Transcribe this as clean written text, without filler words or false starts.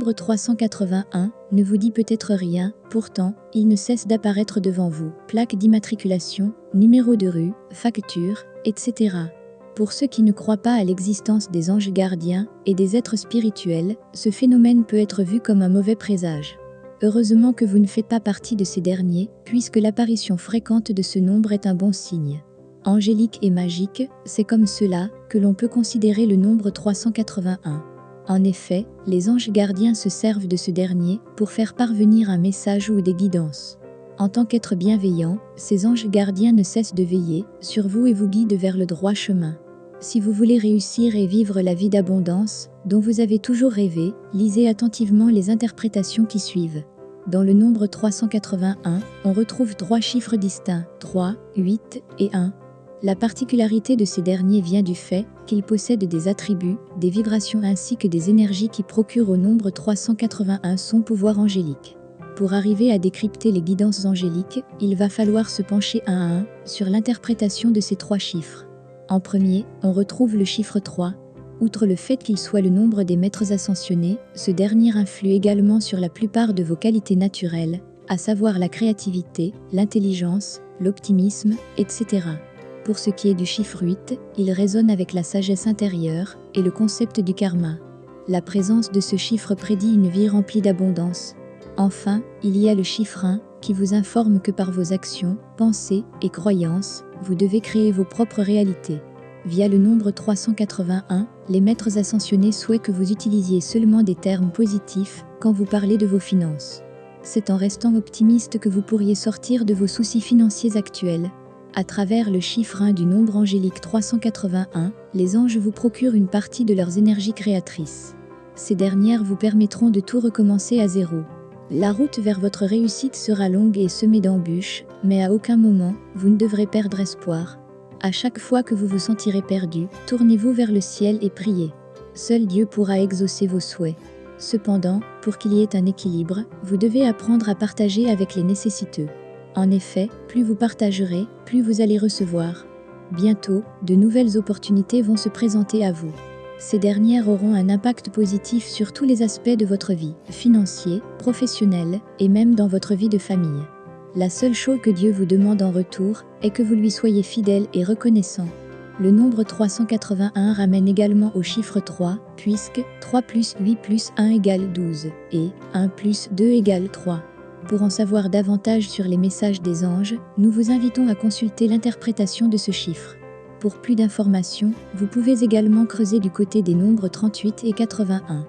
nombre 381 ne vous dit peut-être rien, pourtant, il ne cesse d'apparaître devant vous. Plaque d'immatriculation, numéro de rue, facture, etc. Pour ceux qui ne croient pas à l'existence des anges gardiens et des êtres spirituels, ce phénomène peut être vu comme un mauvais présage. Heureusement que vous ne faites pas partie de ces derniers, puisque l'apparition fréquente de ce nombre est un bon signe. Angélique et magique, c'est comme cela que l'on peut considérer le nombre 381. En effet, les anges gardiens se servent de ce dernier pour faire parvenir un message ou des guidances. En tant qu'être bienveillant, ces anges gardiens ne cessent de veiller sur vous et vous guident vers le droit chemin. Si vous voulez réussir et vivre la vie d'abondance dont vous avez toujours rêvé, lisez attentivement les interprétations qui suivent. Dans le nombre 381, on retrouve 3 chiffres distincts, 3, 8 et 1. La particularité de ces derniers vient du fait qu'ils possèdent des attributs, des vibrations ainsi que des énergies qui procurent au nombre 381 son pouvoir angélique. Pour arriver à décrypter les guidances angéliques, il va falloir se pencher un à un sur l'interprétation de ces 3 chiffres. En premier, on retrouve le chiffre 3. Outre le fait qu'il soit le nombre des maîtres ascensionnés, ce dernier influe également sur la plupart de vos qualités naturelles, à savoir la créativité, l'intelligence, l'optimisme, etc. Pour ce qui est du chiffre 8, il résonne avec la sagesse intérieure et le concept du karma. La présence de ce chiffre prédit une vie remplie d'abondance. Enfin, il y a le chiffre 1 qui vous informe que par vos actions, pensées et croyances, vous devez créer vos propres réalités. Via le nombre 381, les maîtres ascensionnés souhaitent que vous utilisiez seulement des termes positifs quand vous parlez de vos finances. C'est en restant optimiste que vous pourriez sortir de vos soucis financiers actuels. À travers le chiffre 1 du nombre angélique 381, les anges vous procurent une partie de leurs énergies créatrices. Ces dernières vous permettront de tout recommencer à zéro. La route vers votre réussite sera longue et semée d'embûches, mais à aucun moment, vous ne devrez perdre espoir. À chaque fois que vous vous sentirez perdu, tournez-vous vers le ciel et priez. Seul Dieu pourra exaucer vos souhaits. Cependant, pour qu'il y ait un équilibre, vous devez apprendre à partager avec les nécessiteux. En effet, plus vous partagerez, plus vous allez recevoir. Bientôt, de nouvelles opportunités vont se présenter à vous. Ces dernières auront un impact positif sur tous les aspects de votre vie, financier, professionnel et même dans votre vie de famille. La seule chose que Dieu vous demande en retour est que vous lui soyez fidèle et reconnaissant. Le nombre 381 ramène également au chiffre 3, puisque 3 plus 8 plus 1 égale 12 et 1 plus 2 égale 3. Pour en savoir davantage sur les messages des anges, nous vous invitons à consulter l'interprétation de ce chiffre. Pour plus d'informations, vous pouvez également creuser du côté des nombres 38 et 81.